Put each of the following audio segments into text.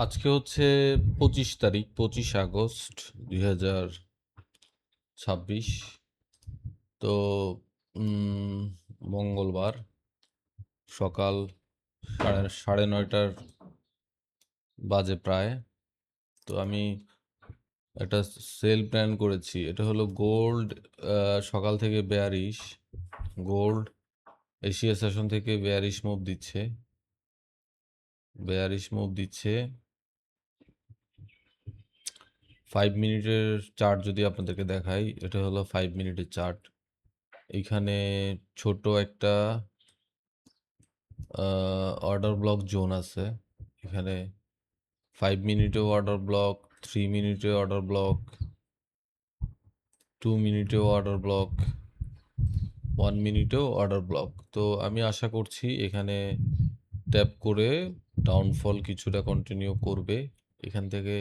আজকে হচ্ছে 25 তারিখ, 25 আগস্ট 2026। তো উম, মঙ্গলবার সকাল সাড়ে নয়টার বাজে প্রায়। তো আমি একটা সেল প্ল্যান করেছি। এটা হলো গোল্ড। সকাল থেকে বেয়ারিশ গোল্ড। এশিয়া সেশন থেকে বেয়ারিশ মুভ দিচ্ছে 5 মিনিটের চার্ট। যদি আপনাদেরকে দেখাই, এটা হলো 5 মিনিটের চার্ট। এইখানে ছোট একটা অর্ডার ব্লক জোন আছে। এখানে 5 মিনিটেও অর্ডার ব্লক, 3 মিনিটেও অর্ডার ব্লক, 2 মিনিটেও অর্ডার ব্লক, 1 মিনিটেও অর্ডার ব্লক। তো আমি আশা করছি এখানে ট্যাপ করে ডাউনফল কিছুটা কন্টিনিউ করবে। এখান থেকে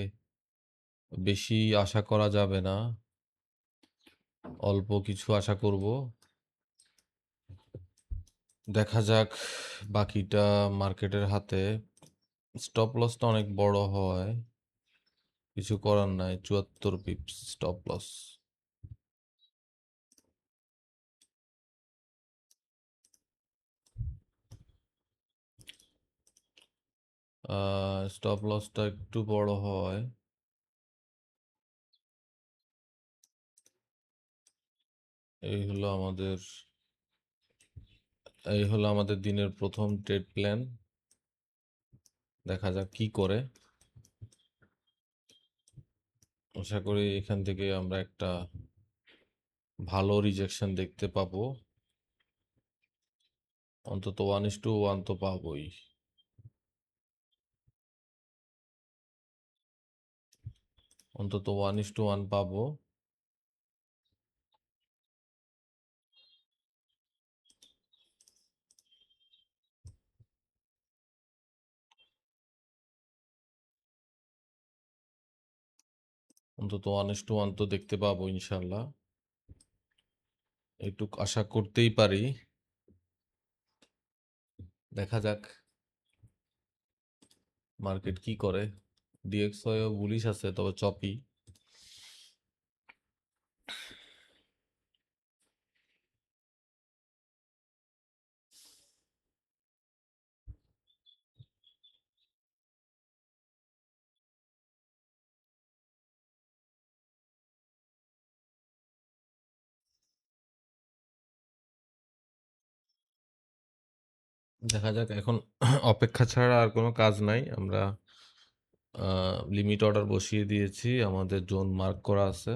বেশি আশা করা যাবে না, অল্প কিছু আশা করব। দেখা যাক, বাকিটা মার্কেটের হাতে। স্টপ লসটা অনেক বড় হয়, কিছু করার নাই। 74 পিপস স্টপ লস। স্টপ লসটা একটু বড় হয়। এই হলো আমাদের এই হলো আমাদের দিনের প্রথম ট্রেড প্ল্যান। দেখা যাক কি করে। আশা করি এখান থেকে আমরা একটা ভালো রিজেকশন দেখতে পাবো। অন্তত 1:1 তো পাবোই। অন্তত 1:1 পাবো। অন্তত 1:1 তো দেখতে পাবো ইনশাল্লাহ। একটু আশা করতেই পারি। দেখা যাক মার্কেট কি করে। ডিএক্সওয়াইও বুলিশ আছে, তবে চপি। দেখা যাক এখন। অপেক্ষা ছাড়া আর কোনো কাজ নাই। আমরা লিমিট অর্ডার বসিয়ে দিয়েছি, আমাদের জোন মার্ক করা আছে।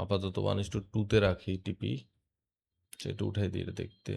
আপাতত 1:2 রাখি টিপি, সেটা উঠাই দিয়ে দেখতে।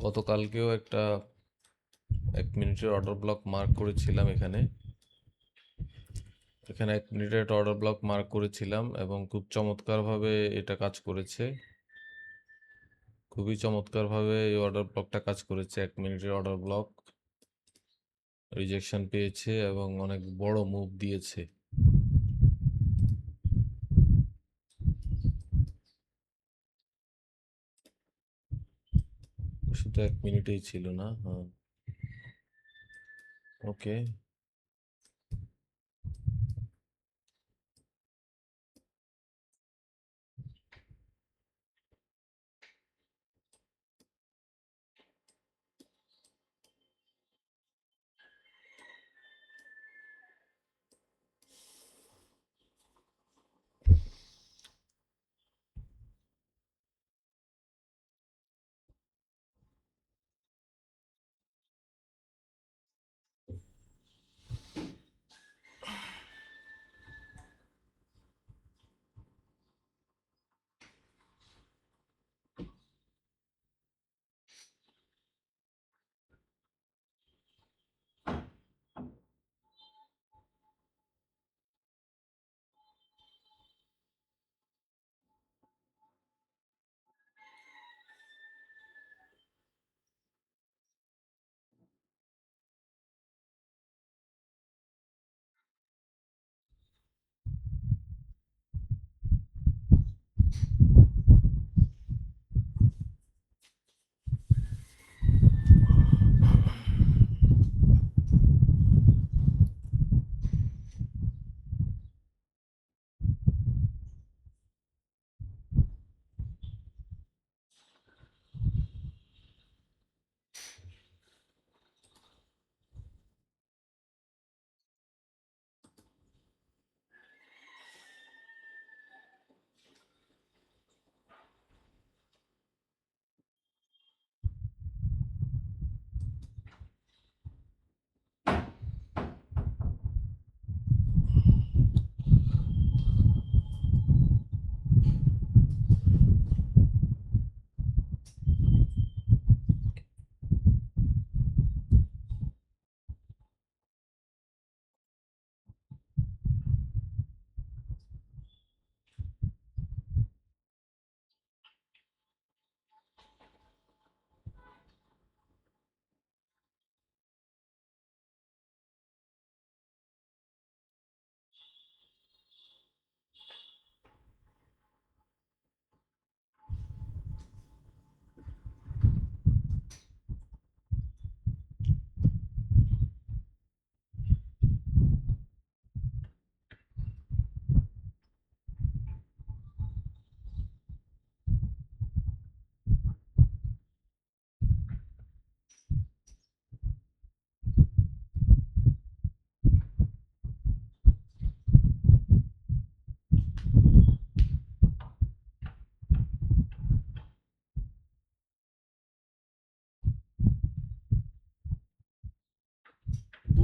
গতকালকেও একটা 1 মিনিটের অর্ডার ব্লক মার্ক করেছিলাম এখানে। এখানে 1 মিনিটের অর্ডার ব্লক মার্ক করেছিলাম এবং খুব চমৎকারভাবে এটা কাজ করেছে। খুবই চমৎকারভাবে এই অর্ডার ব্লকটা কাজ করেছে। 1 মিনিটের অর্ডার ব্লক রিজেকশন পেয়েছে এবং অনেক বড় মুভ দিয়েছে। শুধু 1 মিনিটেই ছিল না? হ্যাঁ, ওকে।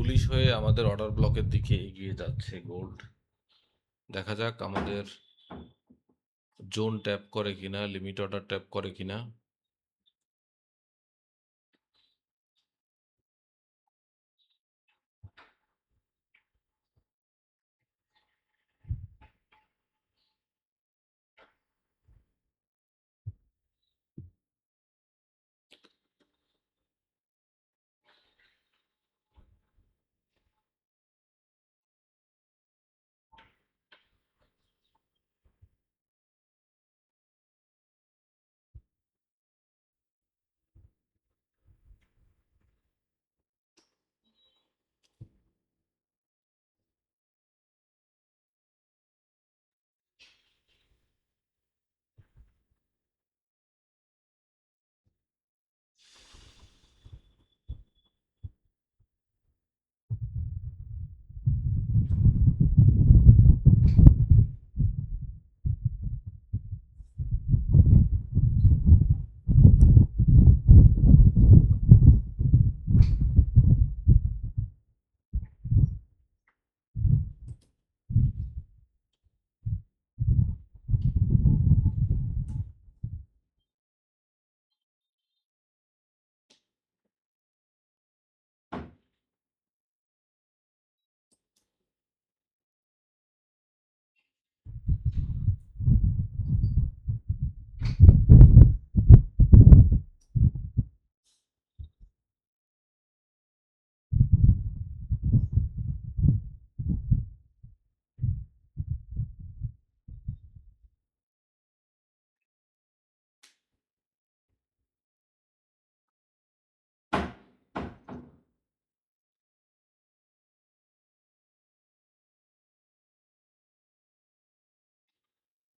বুলিশ হয়ে আমাদের অর্ডার ব্লকের দিকে এগিয়ে যাচ্ছে গোল্ড। দেখা যাক আমাদের জোন ট্যাপ করে কিনা, লিমিট অর্ডার ট্যাপ করে কিনা।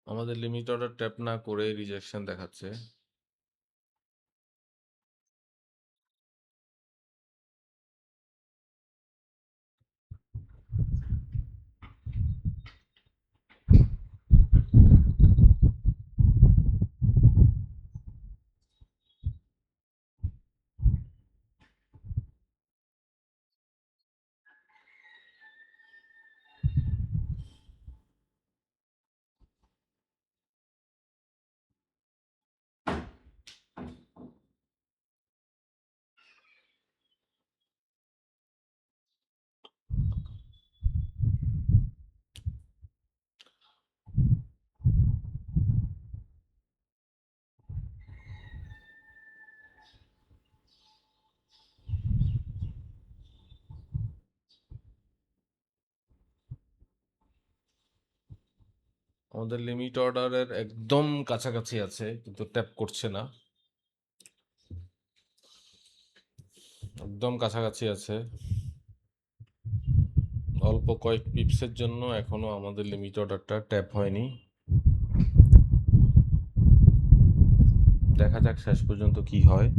আমাদের লিমিট অর্ডার ট্যাপ না করে রিজেকশন দেখাচ্ছে। আমাদের লিমিট অর্ডারের একদম কাছাকাছি আছে, কিন্তু ট্যাপ করছে না। একদম কাছাকাছি আছে, অল্প কয়েক পিপসের জন্য এখনো আমাদের লিমিট অর্ডারটা ট্যাপ হয়নি। দেখা যাক শেষ পর্যন্ত কি হয়।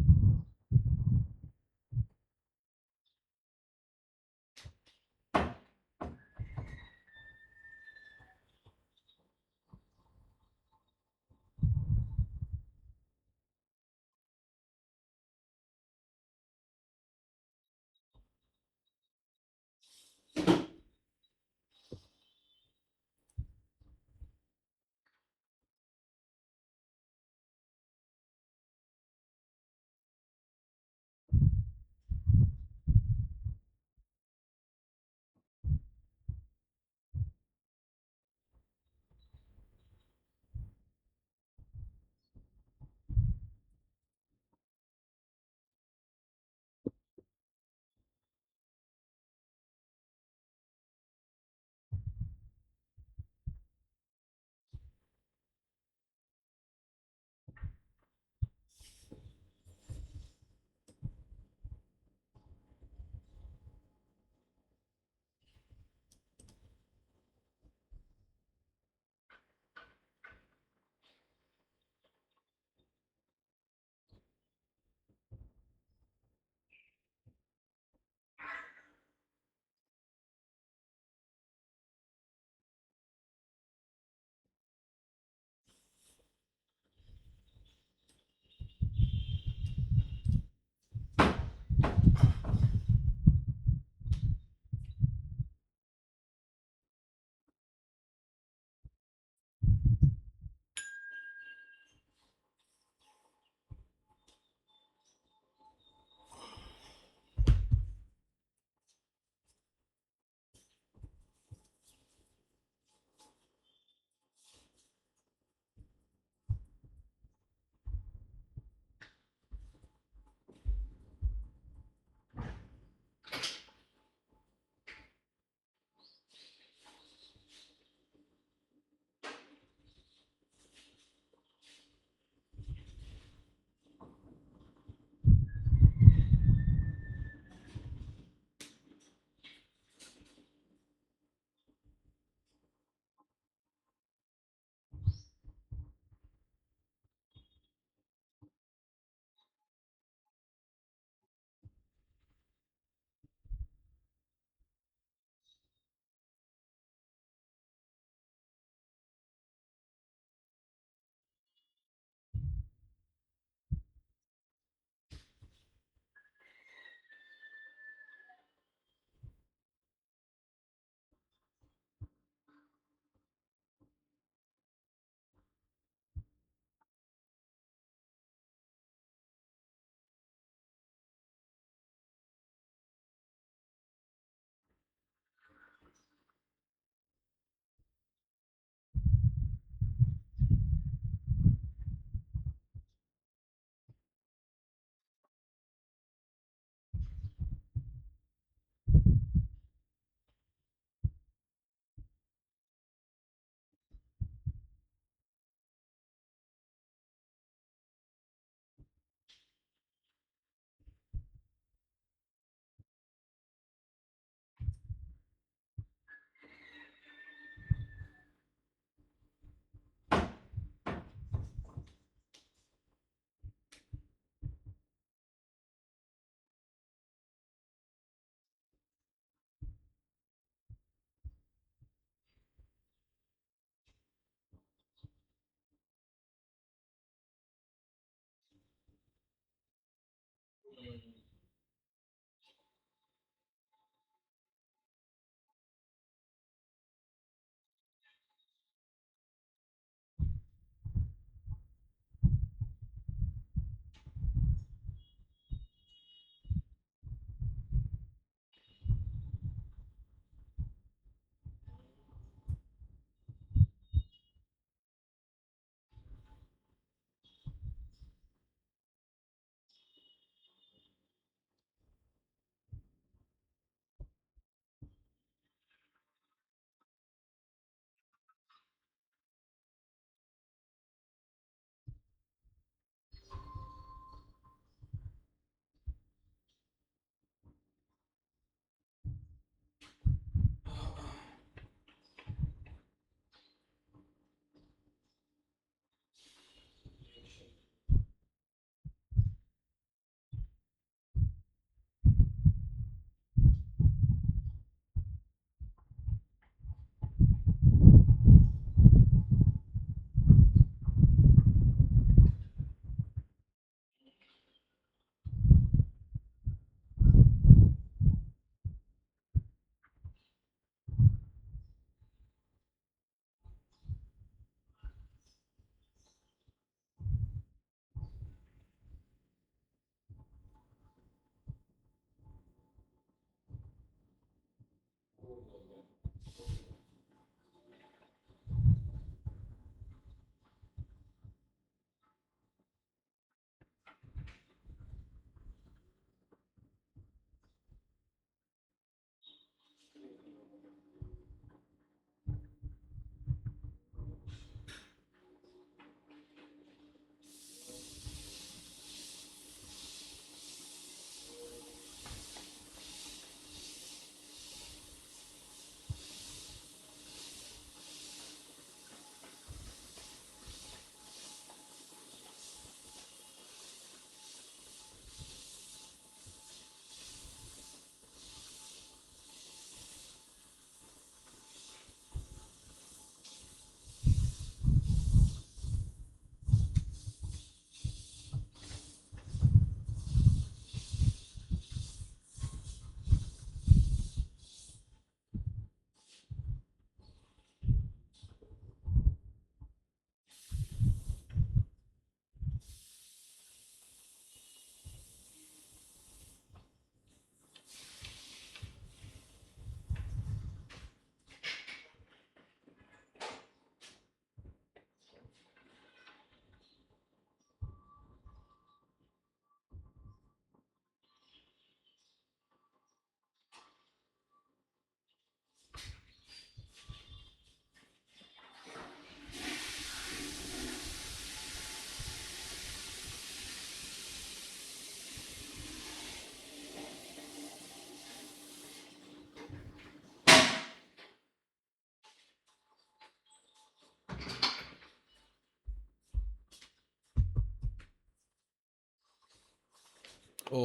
ও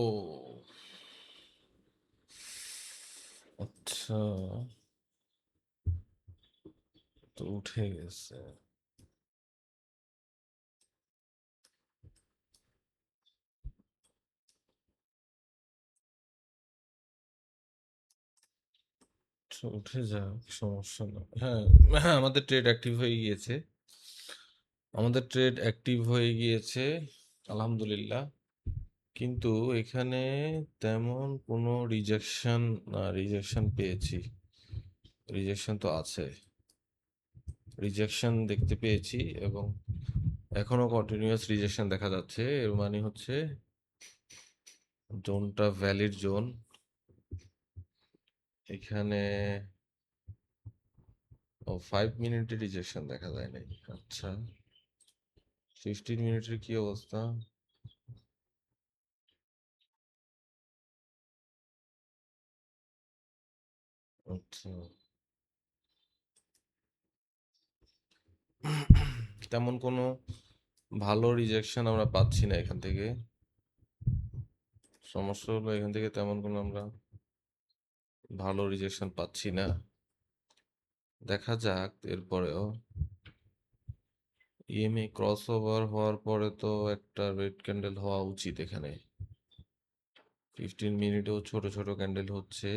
আচ্ছা, তো উঠে গেছে। আচ্ছা, উঠে যাক, সমস্যা না। হ্যাঁ, হ্যাঁ, আমাদের ট্রেড অ্যাক্টিভ হয়ে গিয়েছে। আলহামদুলিল্লাহ। কিন্তু এখানে তেমন কোনো রিজেকশন, না রিজেকশন পেয়েছি। রিজেকশন তো আছে। রিজেকশন দেখতে পেয়েছি এবং এখনো কন্টিনিউয়াস রিজেকশন দেখা যাচ্ছে। এর মানে হচ্ছে জোনটা ভ্যালিড জোন। এখানে 5 মিনিটে রিজেকশন দেখা যায় নাই। আচ্ছা, 15 মিনিটের কি অবস্থা? আচ্ছা, তেমন কোনো ভালো রিজেকশন আমরা পাচ্ছি না এখান থেকে। সমস্যা হলো এখান থেকে তেমন কোনো আমরা ভালো রিজেকশন পাচ্ছি না। দেখা যাক এরপরেও। ইএমএ ক্রস ওভার হওয়ার পরে তো একটা রেড ক্যান্ডেল হওয়া উচিত এখানে। 15 মিনিটেও ছোট ছোট ক্যান্ডেল হচ্ছে,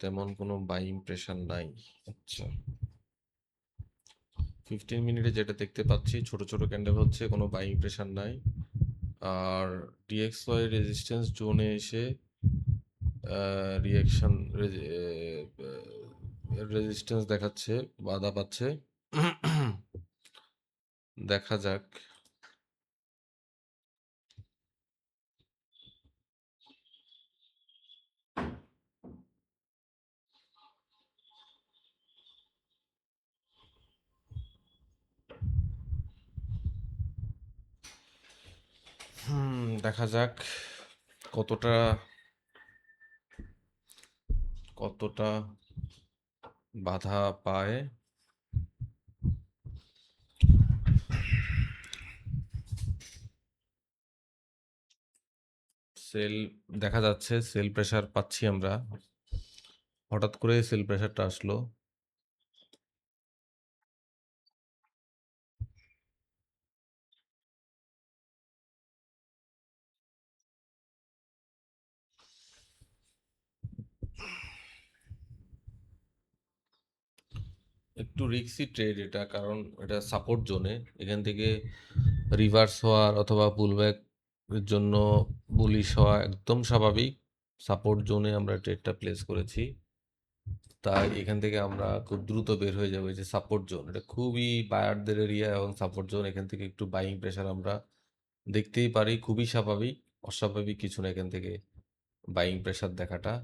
তেমন কোনো বাইং প্রেশার নাই। আচ্ছা, 15 মিনিটে যেটা দেখতে পাচ্ছি ছোট ছোট ক্যান্ডেল হচ্ছে, কোনো বাইং প্রেশার নাই। আর ডিএক্সওয়াই রেজিস্ট্যান্স জোনে এসে রিয়াকশন রেজিস্ট্যান্স দেখাচ্ছে, বাধা পাচ্ছে। দেখা যাক। দেখা যাক কতটা কতটা বাধা পায়। সেল দেখা যাচ্ছে, সেল প্রেসার পাচ্ছি আমরা। হঠাৎ করে সেল প্রেসারটা আসলো। একটু রিস্কি ট্রেড এটা, কারণ এটা সাপোর্ট জোনে। এখান থেকে রিভার্স হওয়ার অথবা পুলব্যাক এর জন্য বুলিশ হওয়া একদম স্বাভাবিক। সাপোর্ট জোনে আমরা ট্রেডটা প্লেস করেছি, তাই এখান থেকে আমরা খুব দ্রুত বের হয়ে যাবো। এই যে সাপোর্ট জোন, এটা খুবই বায়ারদের এরিয়া এবং সাপোর্ট জোন, এখান থেকে একটু বাইং প্রেশার আমরা দেখতেই পারি, খুবই স্বাভাবিক। অস্বাভাবিক কিছু না এখান থেকে বাইং প্রেশার দেখাটা।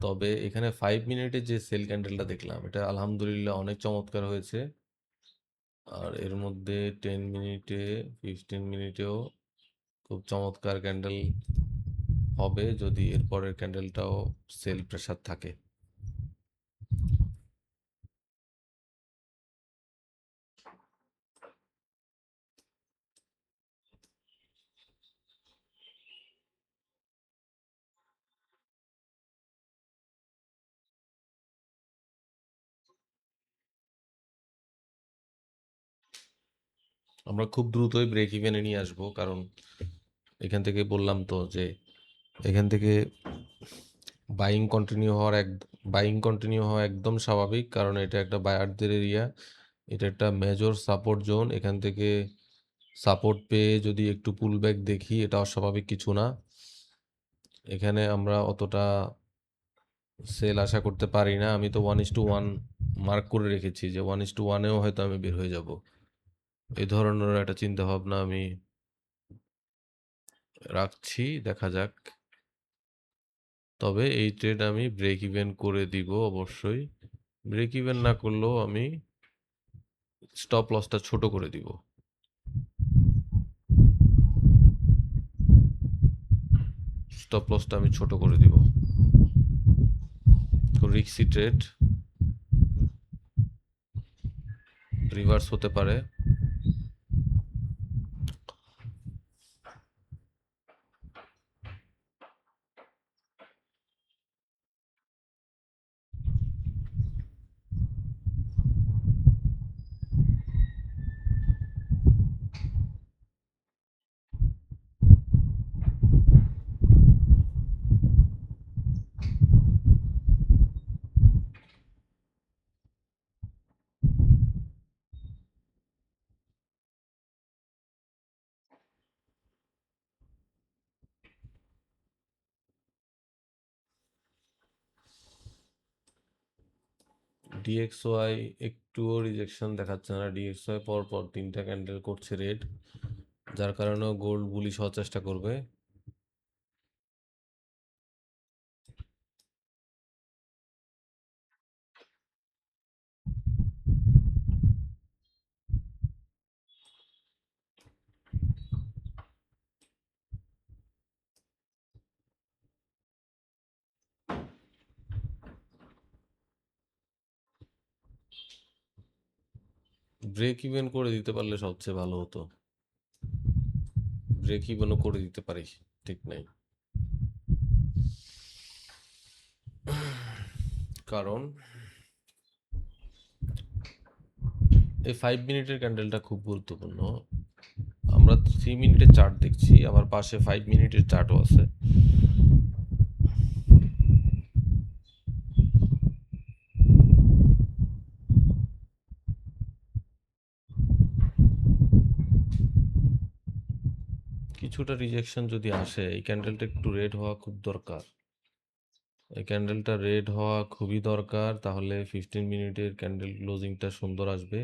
তবে এখানে 5 মিনিটে যে সেল ক্যান্ডেলটা দেখলাম, এটা আলহামদুলিল্লাহ অনেক চমৎকার হয়েছে। আর এর মধ্যে 10 মিনিটে, 15 মিনিটেও খুব চমৎকার ক্যান্ডেল হবে, যদি এর পরের ক্যান্ডেলটাও সেল প্রেশার থাকে। আমরা খুব দ্রুতই ব্রেক ইভেনে নিয়ে আসবো, কারণ এখান থেকে বললাম তো যে এখান থেকে বাইং কন্টিনিউ হওয়ার এক বাইং কন্টিনিউ হওয়া একদম স্বাভাবিক, কারণ এটা একটা বায়ারদের এরিয়া। এটা একটা মেজর সাপোর্ট জোন। এখান থেকে সাপোর্ট পেয়ে যদি একটু পুল ব্যাক দেখি, এটা অস্বাভাবিক কিছু না। এখানে আমরা অতটা সেল আশা করতে পারি না। আমি তো 1:1 মার্ক করে রেখেছি, যে 1:1-এও হয়তো আমি বের হয়ে যাব। এই ধরনের একটা চিন্তা ভাবনা আমি রাখছি। দেখা যাক। তবে এই ট্রেড আমি ব্রেক ইভেন করে দিব অবশ্যই। ব্রেক ইভেন না করলেও আমি স্টপ লসটা ছোট করে দিব। স্টপ লসটা আমি ছোট করে দিব। রিক্সি ট্রেড, রিভার্স হতে পারে। ডিএক্সওয়াই একটুও রিজেকশন দেখাচ্ছে না। ডিএক্সওয়াই পরপর 3টা ক্যান্ডেল করছে রেড, যার কারণেও গোল্ড বুলিশ হওয়ার চেষ্টা করবে। ব্রেক ইভেন করে দিতে পারলে সবচেয়ে ভালো হতো। ব্রেক ইভেনও করে দিতে পারি, ঠিক নাই। কারণ এই 5 মিনিটের ক্যান্ডেলটা খুব গুরুত্বপূর্ণ। আমরা 3 মিনিটের চার্ট দেখছি, আবার পাশে 5 মিনিটের চার্টও আছে। কিছুটা রিজেকশন যদি আসে, এই ক্যান্ডেলটা একটু রেড হওয়া খুব দরকার। এই ক্যান্ডেলটা রেড হওয়া খুবই দরকার, তাহলে 15 মিনিটের ক্যান্ডেল ক্লোজিংটা সুন্দর আসবে।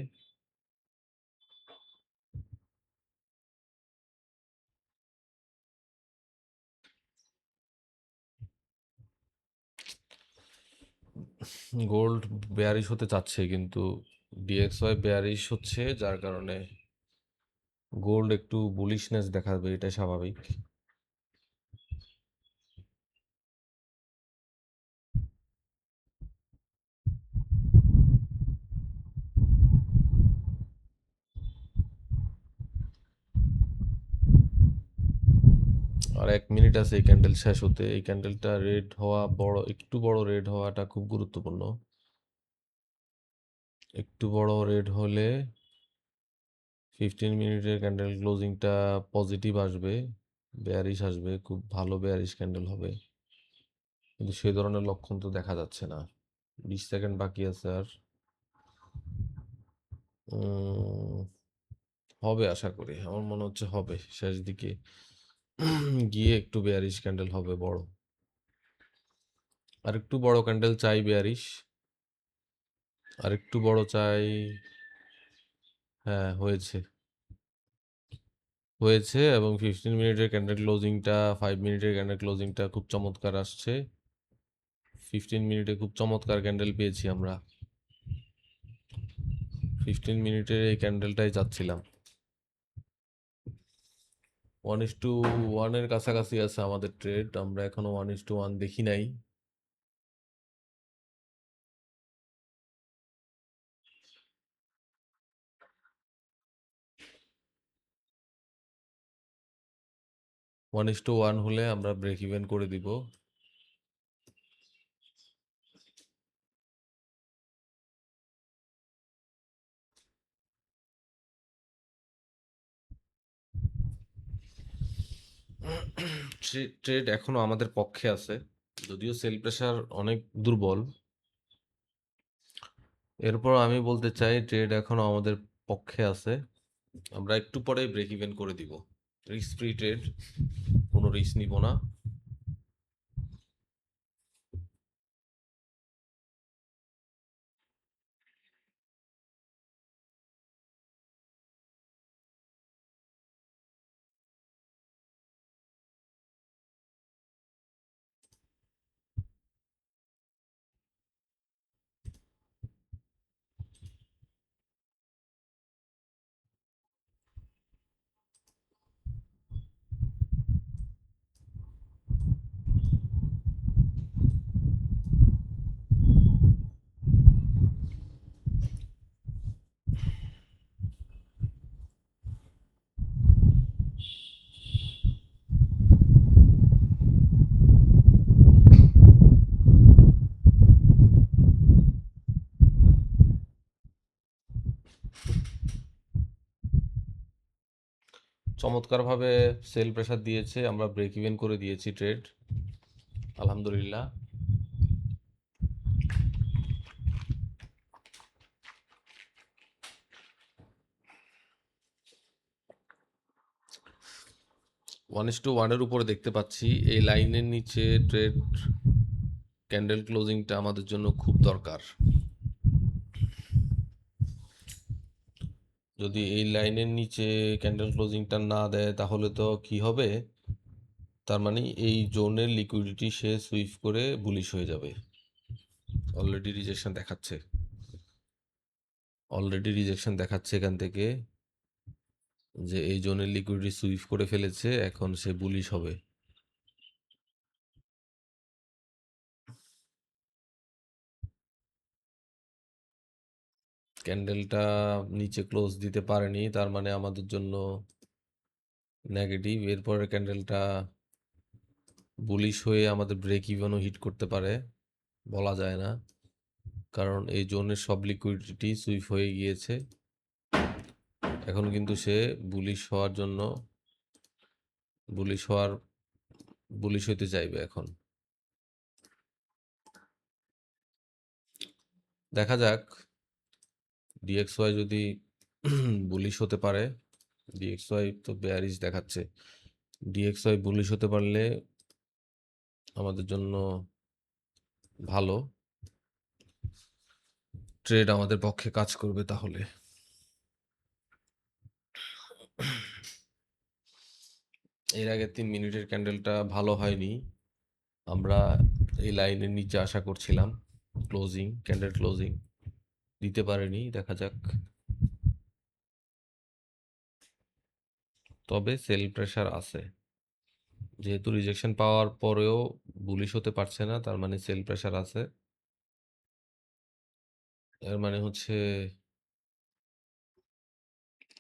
গোল্ড বেয়ারিশ হতে চাচ্ছে, কিন্তু ডিএক্সওয়াই বেয়ারিশ হচ্ছে, যার কারণে গোল্ড একটু বুলিশনেস দেখাবে, এটা স্বাভাবিক। আর 1 মিনিট আছে এই ক্যান্ডেল শেষ হতে। এই ক্যান্ডেলটা রেড হওয়া, একটু বড় রেড হওয়াটা খুব গুরুত্বপূর্ণ। একটু বড় রেড হলে 15 মিনিটের ক্যান্ডেল ক্লোজিংটা পজিটিভ আসবে, বেয়ারিশ আসবে, খুব ভালো বেয়ারিশ ক্যান্ডেল হবে। কিন্তু সেই ধরনের লক্ষণ তো দেখা যাচ্ছে না। 20 সেকেন্ড বাকি আছে আর। হবে আশা করি, আমার মনে হচ্ছে হবে শেষ দিকে গিয়ে একটু বেয়ারিশ ক্যান্ডেল হবে বড়। আর একটু বড় ক্যান্ডেল চাই বেয়ারিশ, আর একটু বড় চাই। হ্যাঁ, হয়েছে হয়েছে এবং 15 মিনিটের ক্যান্ডেল ক্লোজিংটা, 5 মিনিটের ক্যান্ডেল ক্লোজিংটা খুব চমৎকার আসছে। 15 মিনিটে খুব চমৎকার ক্যান্ডেল পেয়েছি আমরা। 15 মিনিটের এই ক্যান্ডেলটাই চাচ্ছিলাম। 1:1 এর কাছাকাছি আছে আমাদের ট্রেড, আমরা এখনো 1:1 দেখি নাই। 1:1 হলে আমরা ব্রেক ইভেন করে দিব। ট্রেড এখনো আমাদের পক্ষে আছে, যদিও সেল প্রেসার অনেক দুর্বল। এরপর আমি বলতে চাই ট্রেড এখনো আমাদের পক্ষে আছে। আমরা একটু পরে ব্রেক ইভেন করে দিব। রিস্ক ফ্রি ট্রেড, কোনো রিস্ক নিব না। চমৎকারভাবে সেল প্রেসার দিয়েছে, আমরা ব্রেক ইভেন করে দিয়েছি ট্রেড, আলহামদুলিল্লাহ। ওয়ান ইস টু ওয়ানের উপরে দেখতে পাচ্ছি, এই লাইনের নিচে ট্রেড ক্যান্ডেল ক্লোজিংটা আমাদের জন্য খুব দরকার। যদি এই লাইনের নিচে ক্যান্ডেল ক্লোজিংটা না দেয় তাহলে তো কি হবে, তার মানে এই জোনের লিকুইডিটি সে সুইফট করে বুলিশ হয়ে যাবে। অলরেডি রিজেকশন দেখাচ্ছে, এখান থেকে যে এই জোনের লিকুইডিটি সুইফট করে ফেলেছে, এখন সে বুলিশ হবে। ক্যান্ডেলটা নিচে ক্লোজ দিতে পারেনি, তার মানে আমাদের জন্য নেগেটিভ। এরপরে ক্যান্ডেলটা বুলিশ হয়ে আমাদের ব্রেক ইভেনও হিট করতে পারে, বলা যায় না, কারণ এই জোনের সব লিকুইডিটি সুইফট হয়ে গিয়েছে। এখন কিন্তু সে বুলিশ হওয়ার জন্য বুলিশ হইতে চাইবে। এখন দেখা যাক ডিএক্সওয়াই যদি বুলিশ হতে পারে। ডিএক্সওয়াই তো বেয়ারিশ দেখাচ্ছে, ডিএক্সওয়াই বুলিশ হতে পারলে আমাদের জন্য ভালো, ট্রেড আমাদের পক্ষে কাজ করবে। তাহলে এর আগে 3 মিনিটের ক্যান্ডেলটা ভালো হয়নি, আমরা এই লাইনের নিচে আশা করছিলাম ক্যান্ডেল ক্লোজিং দিতে পারেনি। দেখা যাক, তবে সেল প্রেসার আছে, যেহেতু রিজেকশন পাওয়ার পরেও বুলিশ হতে পারছে না, তার মানে সেল প্রেসার আছে। এর মানে হচ্ছে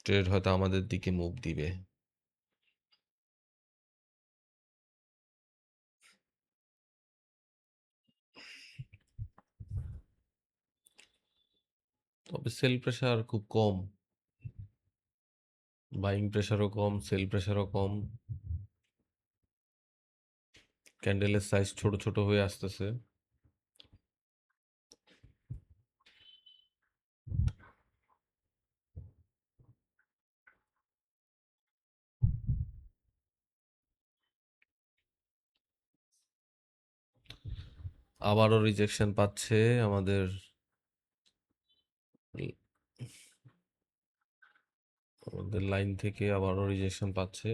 ট্রেড হয়তো আমাদের দিকে মুভ দিবে। তবে সেল প্রেসার খুব কম, বাইং প্রেসারও কম, সেল প্রেসারও কম। ক্যান্ডেলের সাইজ ছোট ছোট হয়ে আসতেছে। আবারও রিজেকশন পাচ্ছে আমাদের লাইন থেকে, আবারও রিজেকশন পাচ্ছে।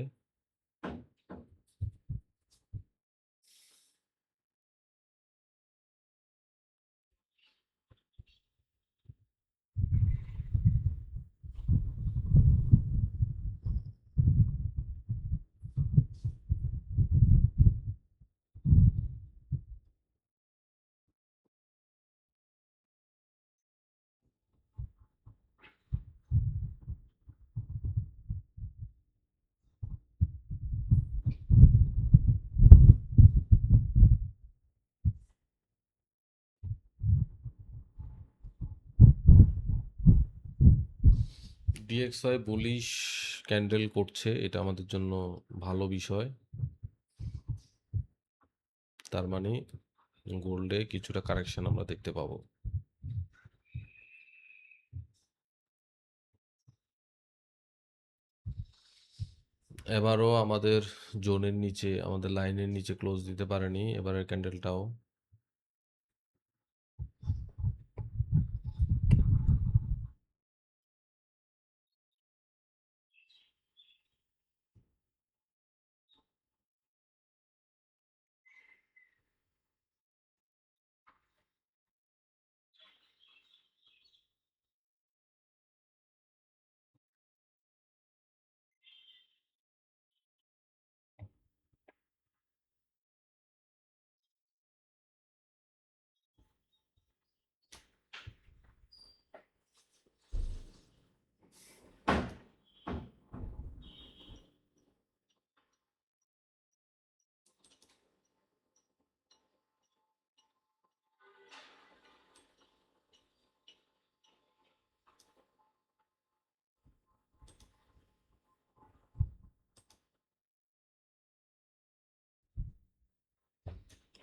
ডিএক্সআই বুলিশ ক্যান্ডেল করছে, এটা আমাদের জন্য ভালো বিষয়। তার মানে গোল্ডে কিছুটা কারেকশন আমরা দেখতে পাবো। এবারও আমাদের জোনের নিচে, আমাদের লাইনের নিচে ক্লোজ দিতে পারেনি এবারের ক্যান্ডেলটাও।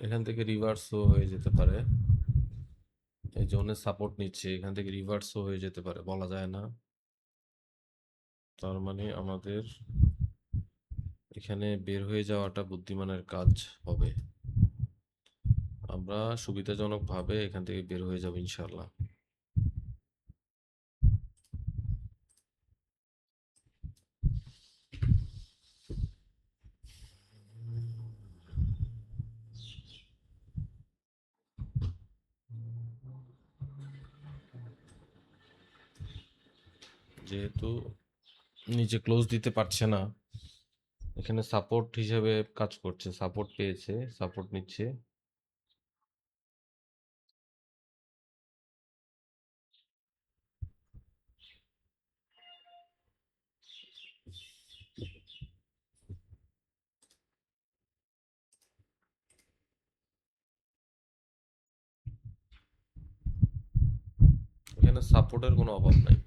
এখান থেকে রিভার্সও হয়ে যেতে পারে, এই জোনের সাপোর্ট নিচ্ছে, এখান থেকে রিভার্সও হয়ে যেতে পারে, বলা যায় না। তার মানে আমাদের এখানে বের হয়ে যাওয়াটা বুদ্ধিমানের কাজ হবে। আমরা সুবিধাজনকভাবে এখান থেকে বের হয়ে যাব ইনশাল্লাহ। যেহেতু নিচে ক্লোজ দিতে পারছে না, এখানে সাপোর্ট হিসেবে কাজ করছে, সাপোর্ট পেয়েছে, সাপোর্ট নিচ্ছে। এখানে সাপোর্টের কোনো অভাব নাই।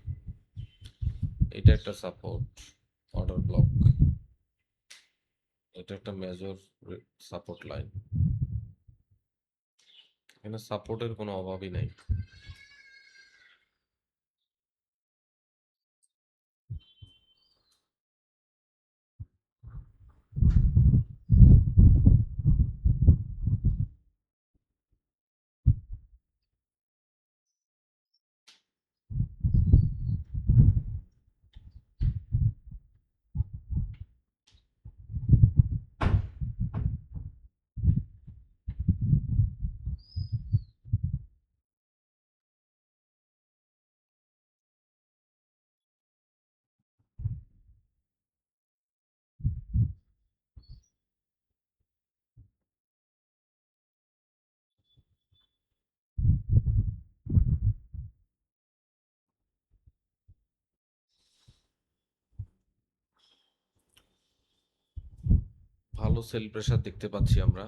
এটা একটা সাপোর্ট, অর্ডার ব্লক, এটা একটা মেজর সাপোর্ট লাইন। এখানে সাপোর্টের কোনো অভাবই নাই। ভালো সেল প্রেসার দেখতে পাচ্ছি আমরা।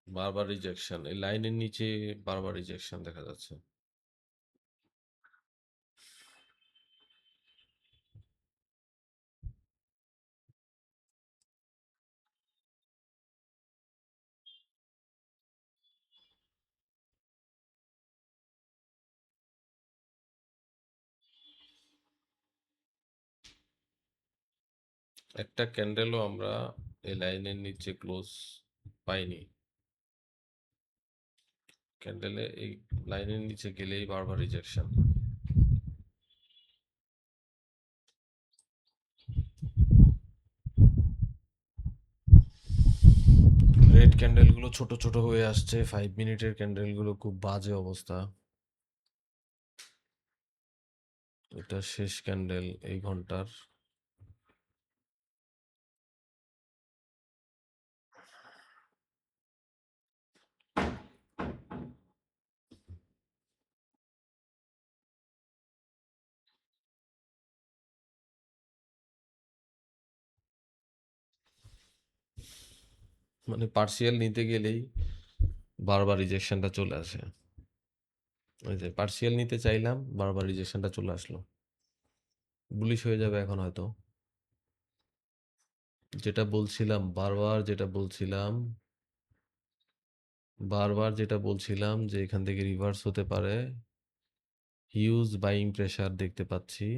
বারবার রিজেকশন, এই লাইনের নিচে বারবার রিজেকশন দেখা যাচ্ছে। একটা ক্যান্ডেলও আমরা এই লাইনের নিচে ক্লোজ পাইনি। ক্যান্ডেলে এই লাইনের নিচে গেলেই বারবার রিজেকশন। রেড ক্যান্ডেলগুলো ছোট ছোট হয়ে আসছে, 5 মিনিটের ক্যান্ডেলগুলো খুব বাজে অবস্থা। এটা শেষ ক্যান্ডেল এই ঘন্টার। মানে পার্সিয়াল নিতে গেলেই বারবার রিজেকশনটা চলে আসে। ওই যে পার্সিয়াল নিতে চাইলাম, বারবার রিজেকশনটা চলে আসলো। বুলিশ হয়ে যাবে এখন হয়তো। যেটা বলছিলাম, বারবার যেটা বলছিলাম যে এখান থেকে রিভার্স হতে পারে। হিউজ বাইং প্রেসার দেখতে পাচ্ছি।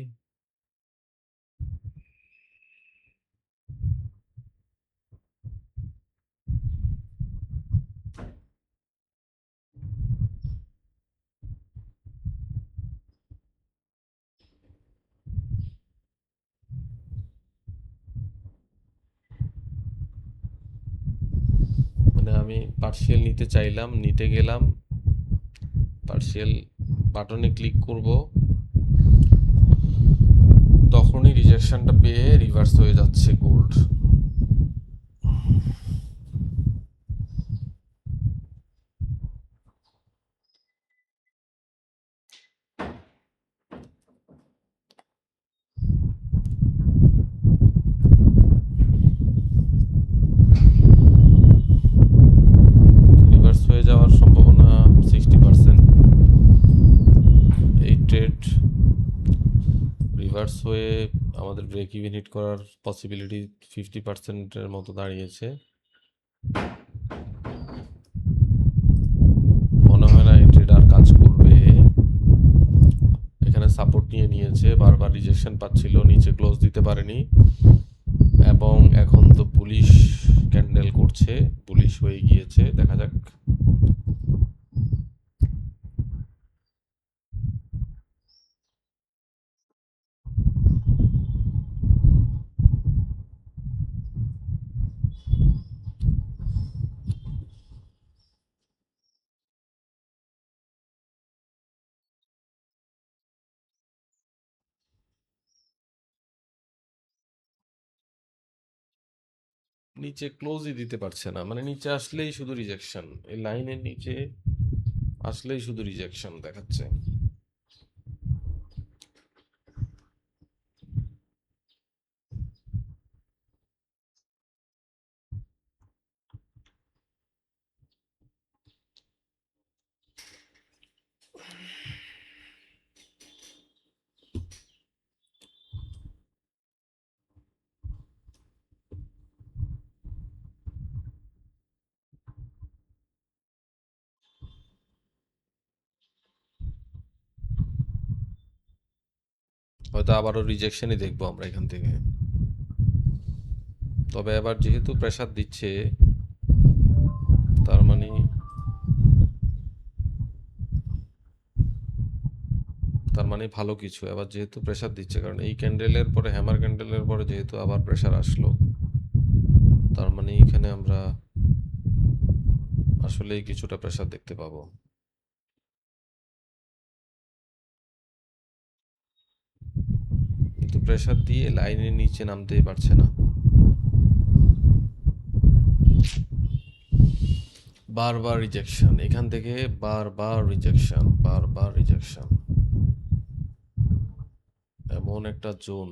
মানে আমি পার্সিয়াল নিতে চাইলাম, নিতে গেলাম, পার্সিয়াল বাটনে ক্লিক করব, তখনই রিজেকশনটা পেয়ে রিভার্স হয়ে যাচ্ছে গোল্ড। রিভার্স হয়ে যাওয়ার সম্ভাবনা 60%। এই ট্রেড রিভার্স হয়ে আমাদের ব্রেক ইভেন হিট করার পসিবিলিটি 50%-এর মতো দাঁড়িয়েছে। মনে হয় না এই ট্রেড আর কাজ করবে। এখানে সাপোর্ট নিয়ে নিয়েছে, বারবার রিজেকশন পাচ্ছিল, নিচে ক্লোজ দিতে পারেনি। এবং এখন তো পুলিশ ক্যান্ডেল করছে, পুলিশ হয়ে গিয়েছে, দেখা যাক। নিচে ক্লোজই দিতে পারছে না, মানে নিচে আসলেই শুধু রিজেকশন, এই লাইনের নিচে আসলেই শুধু রিজেকশন দেখাচ্ছে। হয়তো আবারও রিজেকশনই দেখবো আমরা এখান থেকে। তবে এবার যেহেতু প্রেসার দিচ্ছে, তার মানে ভালো কিছু। এবার যেহেতু প্রেসার দিচ্ছে, কারণ এই ক্যান্ডেলের পরে, হ্যামার ক্যান্ডেলের পরে যেহেতু আবার প্রেসার আসলো, তার মানে এখানে আমরা আসলেই কিছুটা প্রেসার দেখতে পাবো। কিন্তু প্রেসার দিয়ে লাইনের নিচে নামতেই পারছে না, বারবার রিজেকশন এখান থেকে, বারবার রিজেকশন, বারবার রিজেকশন, এমন একটা জোন।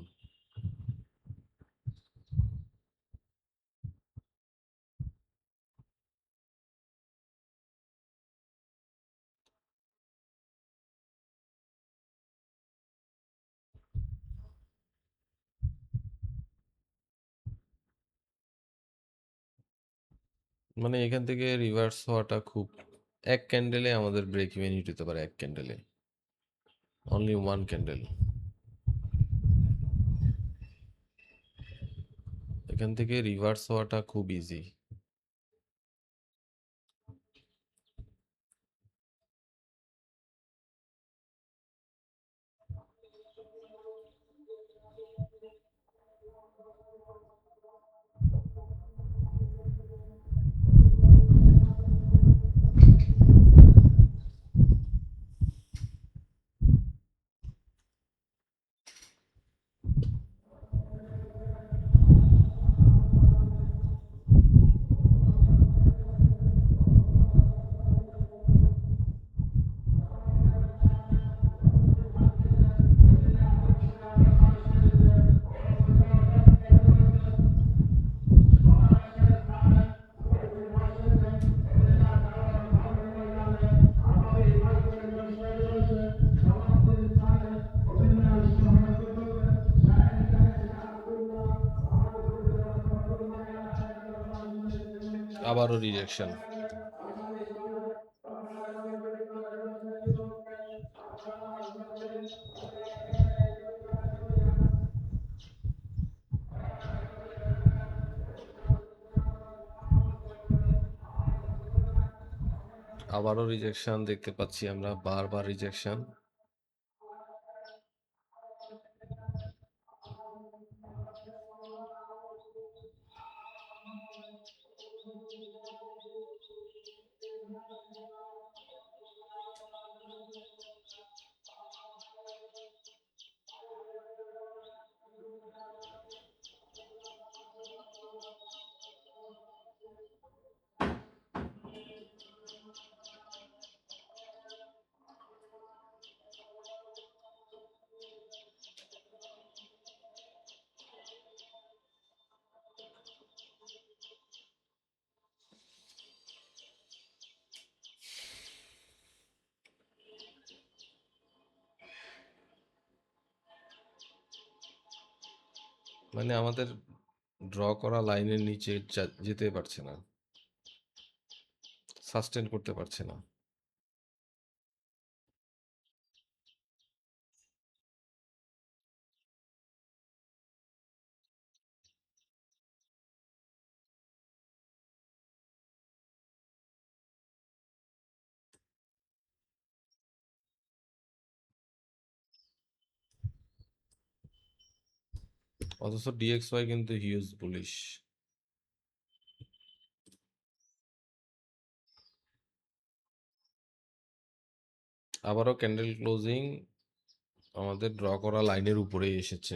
মানে এখান থেকে রিভার্স হওয়াটা খুব, এক ক্যান্ডেলে আমাদের ব্রেক ইভেন হিট হতে পারে, এক ক্যান্ডেলে, অনলি ওয়ান ক্যান্ডেল। এখান থেকে রিভার্স হওয়াটা খুব ইজি। আবারও রিজেকশন। আবারও রিজেকশন দেখতে পাচ্ছি আমরা, বারবার রিজেকশন। মানে আমাদের ড্র করা লাইনের নিচে যেতে পারছে না, সাস্টেন করতে পারছে না। অথচ ডিএক্সওয়াই কিন্তু হিউজ বুলিশ। আবারও ক্যান্ডেল ক্লোজিং আমাদের ড্র করা লাইনের উপরেই এসেছে।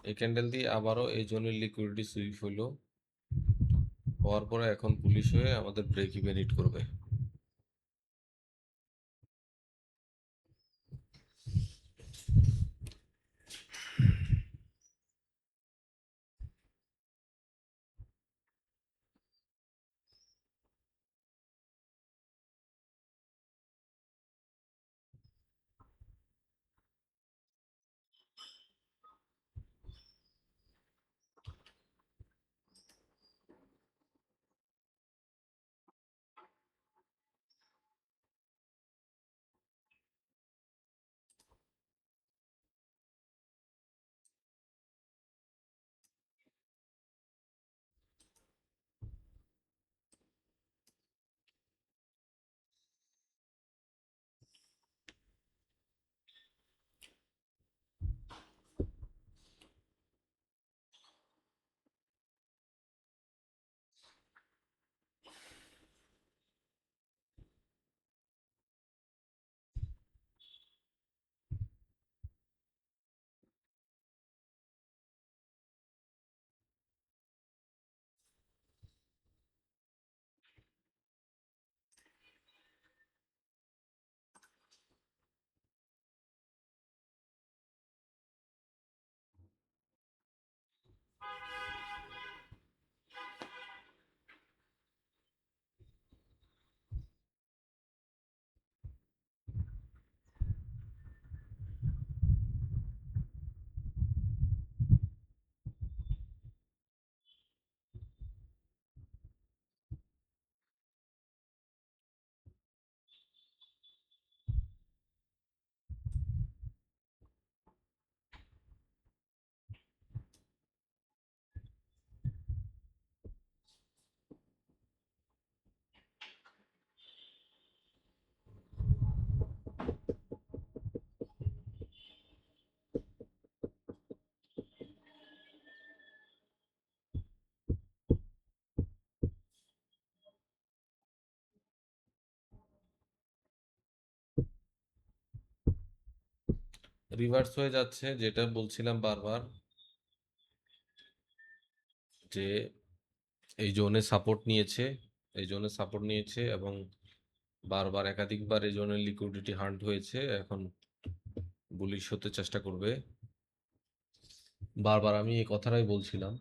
এই ক্যান্ডেল দিয়ে আবারও এই জোনের লিকুইডিটি সুইপ হইলো, হওয়ার পরে এখন পুলিশ হয়ে আমাদের ব্রেক ইভেন হিট করবে। রিভার্স হয়ে যাচ্ছে, যেটা বলছিলাম বারবার, যে এই জোনে সাপোর্ট নিয়েছে, এই জোনে সাপোর্ট নিয়েছে এবং বারবার একাধিকবার এই জোনের লিকুইডিটি হান্ট হয়েছে, এখন বুলিশ হতে চেষ্টা করবে। বারবার আমি এই কথাটাই বলছিলাম,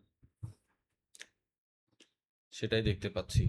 সেটাই দেখতে পাচ্ছি।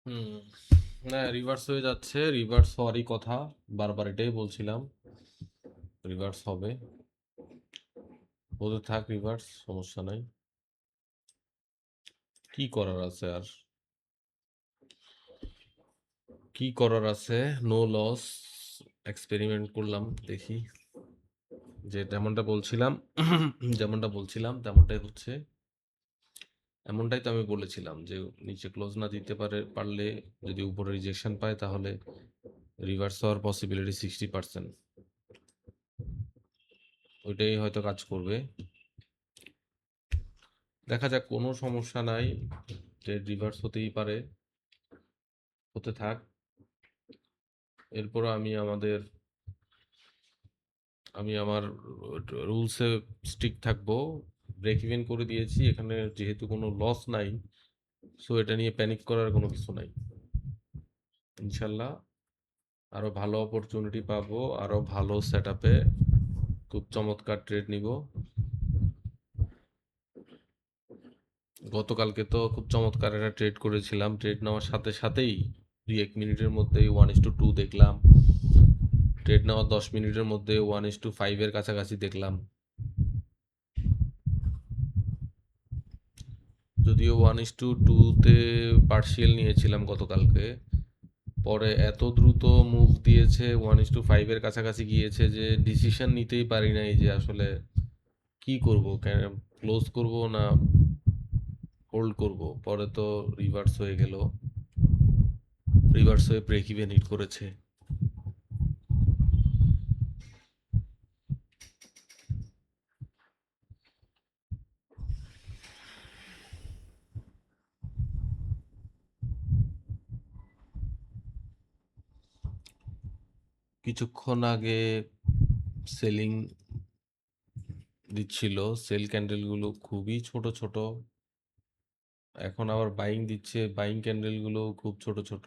হুম। না, রিভার্স হয়ে যাচ্ছে, রিভার্স হওয়ারই কথা। বারবার এটাই বলছিলাম, রিভার্স হবে। হতে থাক রিভার্স, সমস্যা নাই। কি করার আছে আর? কি করার আছে? No loss. এক্সপেরিমেন্ট করলাম, দেখি। যে যেমনটা বলছিলাম যেমনটা বলছিলাম তেমনটাই হচ্ছে। এমনটাই তো আমি বলেছিলাম যে নিচে ক্লোজ না দিতে পারলে, যদি উপরে রিজেকশন পায়, তাহলে রিভার্স হওয়ার পসিবিলিটি 60%। ওইটাই হয়তো কাজ করবে। দেখা যাক, কোনো সমস্যা নাই। ট্রেড রিভার্স হতেই পারে, হতে থাক। এরপর আমি আমার রুলসে স্টিক থাকবো। ব্রেক ইভেন করে দিয়েছি এখানে, যেহেতু কোনো লস নাই, সো এটা নিয়ে প্যানিক করার কোনো কিছু নাই। ইনশাল্লাহ আরো ভালো অপরচুনিটি পাবো, আরো ভালো সেট আপে খুব চমৎকার ট্রেড নিব। গতকালকে তো খুব চমৎকার একটা ট্রেড করেছিলাম, ট্রেড নেওয়ার সাথে সাথেই 2-1 মিনিটের মধ্যেই 1:2 দেখলাম। ট্রেড নেওয়ার 10 মিনিটের মধ্যে 1:5 এর কাছাকাছি দেখলাম। যদিও 1:2 পার্সিয়াল নিয়েছিলাম গতকালকে, পরে এত দ্রুত মুভ দিয়েছে, 1:5 এর কাছাকাছি গিয়েছে, যে ডিসিশন নিতেই পারি নাই যে আসলে কি করব, ক্লোজ করব না হোল্ড করব। পরে তো রিভার্স হয়ে গেল, রিভার্স হয়ে ব্রেক ইভেন হিট করেছে। কিছুক্ষণ আগে সেলিং দিচ্ছিল, সেল ক্যান্ডেলগুলো খুবই ছোট ছোট। এখন আবার বাইং দিচ্ছে, বাইং ক্যান্ডেলগুলো খুব ছোট ছোট।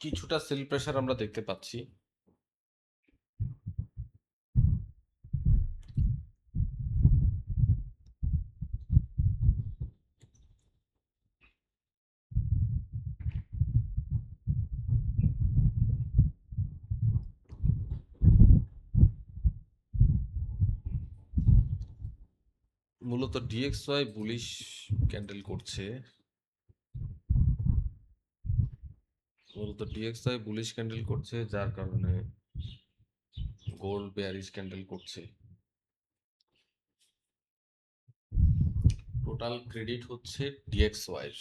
কিছুটা সেল প্রেসার আমরা দেখতে পাচ্ছি। মূলত ডিএক্সওয়াই বুলিশ ক্যান্ডেল করছে। মূলত ডিএক্সআই বুলিশ ক্যান্ডেল করছে, যার কারণে গোল্ড বেয়ারিশ ক্যান্ডেল করছে। টোটাল ক্রেডিট হচ্ছে ডিএক্সওয়াই এর।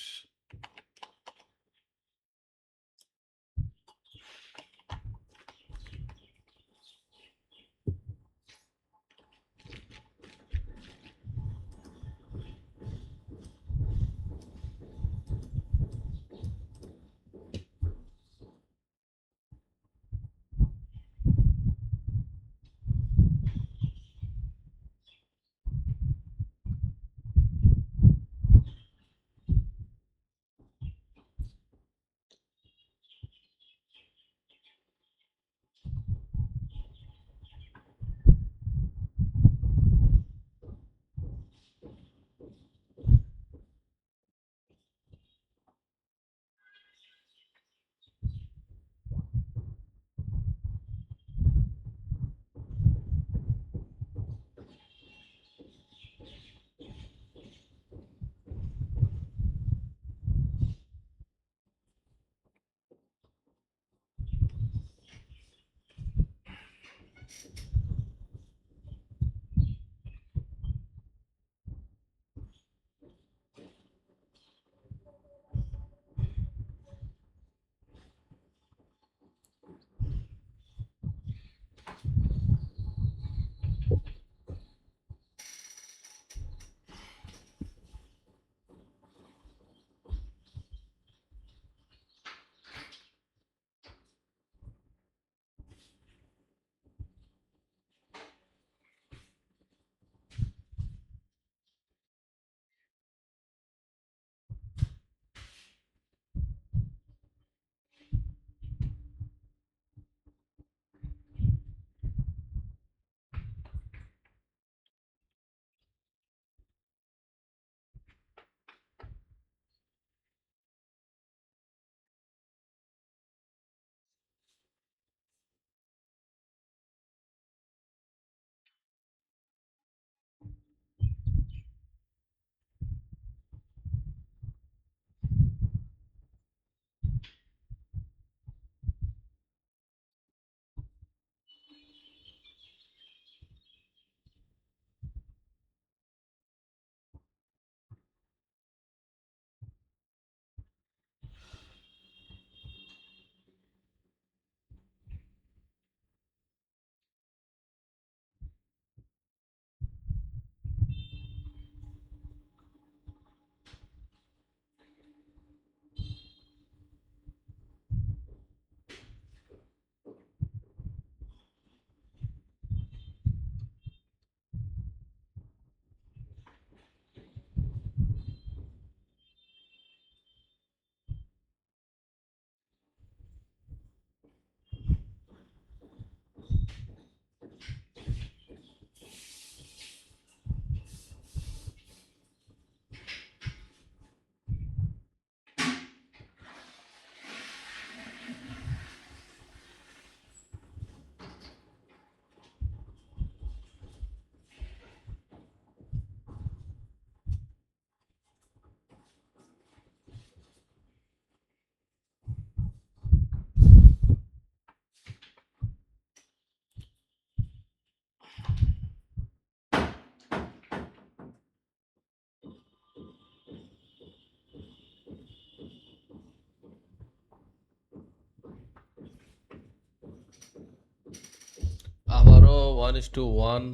আবারও 1:1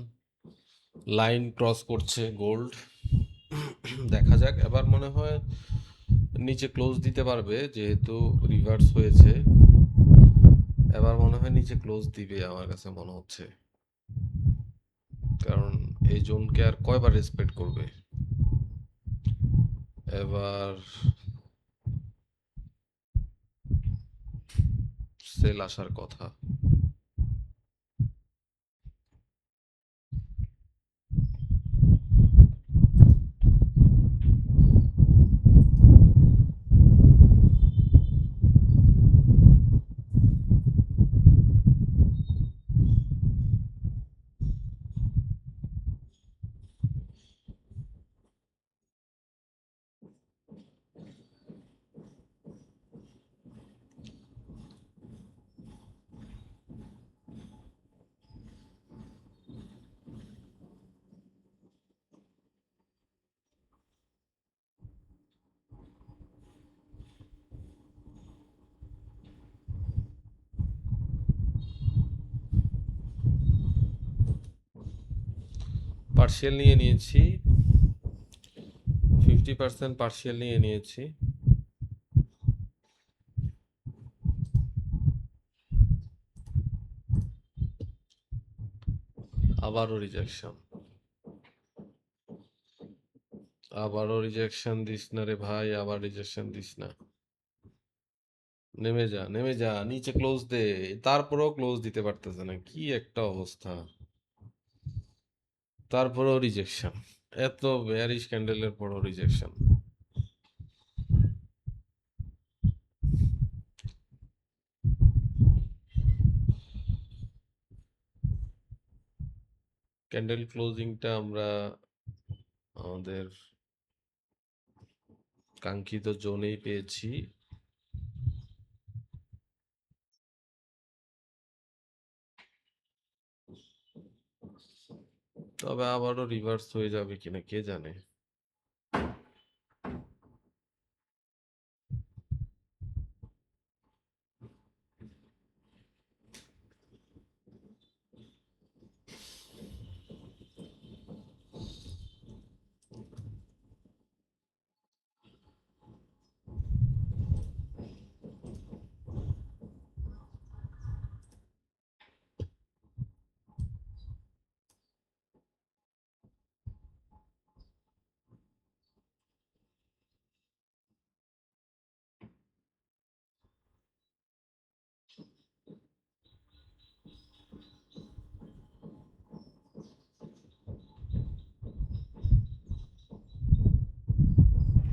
লাইন ক্রস করছে গোল্ড। দেখা যাক, এবার মনে হয় নিচে ক্লোজ দিতে পারবে, যেহেতু রিভার্স হয়েছে। এবার মনে হয় নিচে ক্লোজ দিবে, আমার কাছে মনে হচ্ছে। কারণ এই জোনকে আর কয়বার রেসপেক্ট করবে। এবার সেল আসার কথা। পার্শিয়াল নিয়ে নিয়েছি, 50% পার্শিয়াল নিয়ে নিয়েছি। আবারও রিজেকশন, আবারও রিজেকশন দিস না রে ভাই, আবার রিজেকশন দিস না। নেমে যা, নেমে যা, নিচে ক্লোজ দে। তারপরেও ক্লোজ দিতে পারতেছে না, কি একটা অবস্থা। তারপরেও রিজেকশন, এত বেয়ারিশ ক্যান্ডেলের পরও রিজেকশন। ক্যান্ডেল ক্লোজিংটা আমরা আমাদের কাঙ্ক্ষিত জোনেই পেয়েছি। তবে আবারও রিভার্স হয়ে যাবে কিনা কে জানে।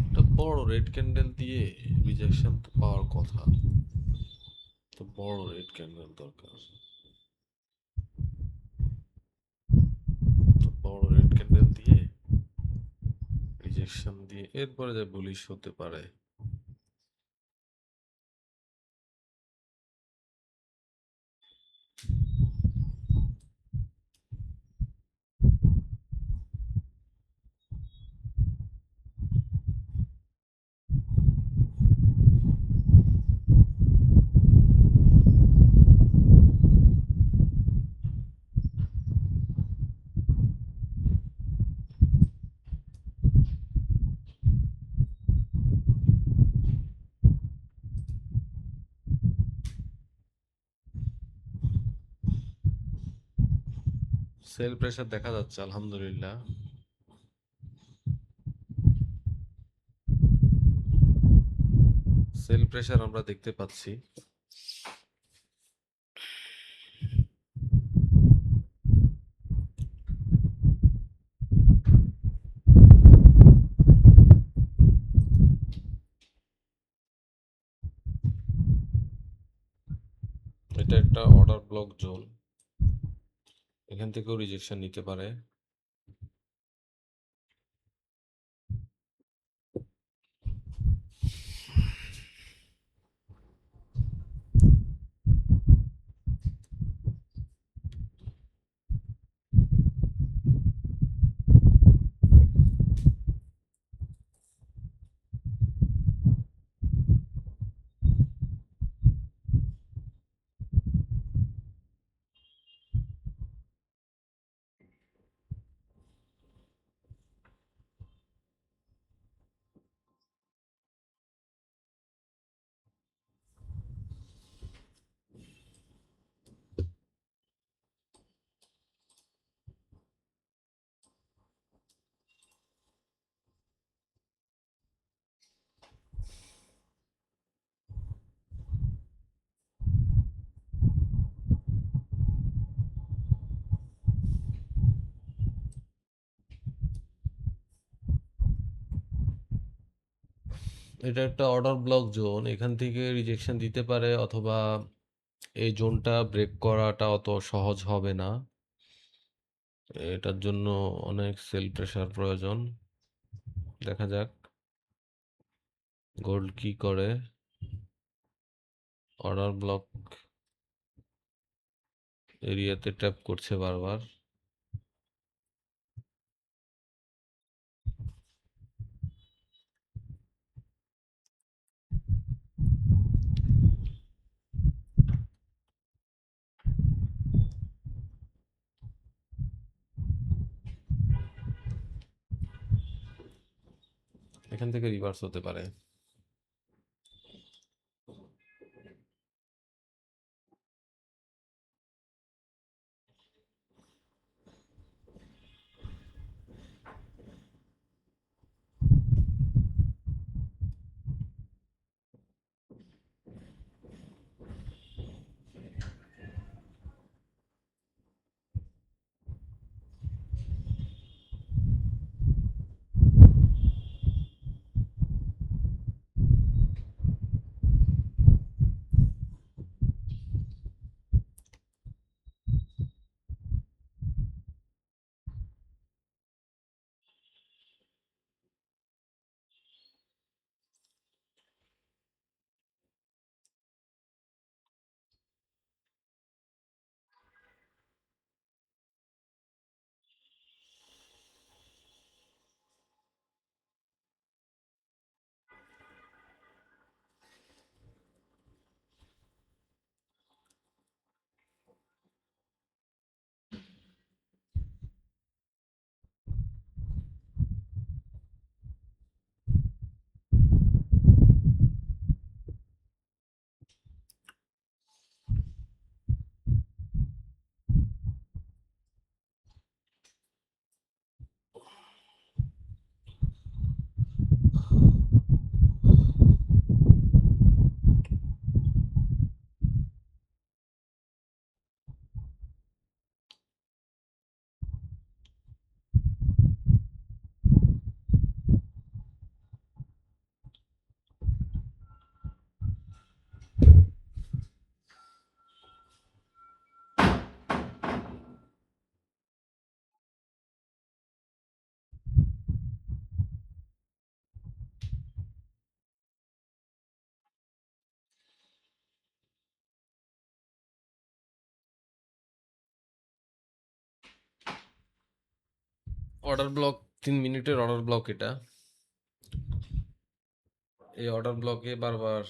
একটা বড় রেড ক্যান্ডেল দিয়ে রিজেকশন তো পাওয়ার কথা, তো বড় রেড ক্যান্ডেল দরকার, তো বড় রেড ক্যান্ডেল দিয়ে রিজেকশন দিয়ে এরপরে যে বুলিশ হতে পারে। সেল প্রেসার দেখা যাচ্ছে আলহামদুলিল্লাহ। সেল প্রেসার আমরা দেখতে পাচ্ছি। এটা একটা অর্ডার ব্লক জোন, এখান থেকেও রিজেকশন নিতে পারে। এটা একটা অর্ডার ব্লক জোন, এখান থেকে রিজেকশন দিতে পারে, অথবা এই জোনটা ব্রেক করাটা অত সহজ হবে না। এটার জন্য অনেক সেল প্রেসার প্রয়োজন। দেখা যাক গোল্ড কি করে। অর্ডার ব্লক এরিয়াতে ট্যাপ করছে বারবার। এখান থেকে রিভার্স হতে পারে। অর্ডার ব্লক 3 মিনিটের অর্ডার ব্লক এটা। এই অর্ডার ব্লকে বারবার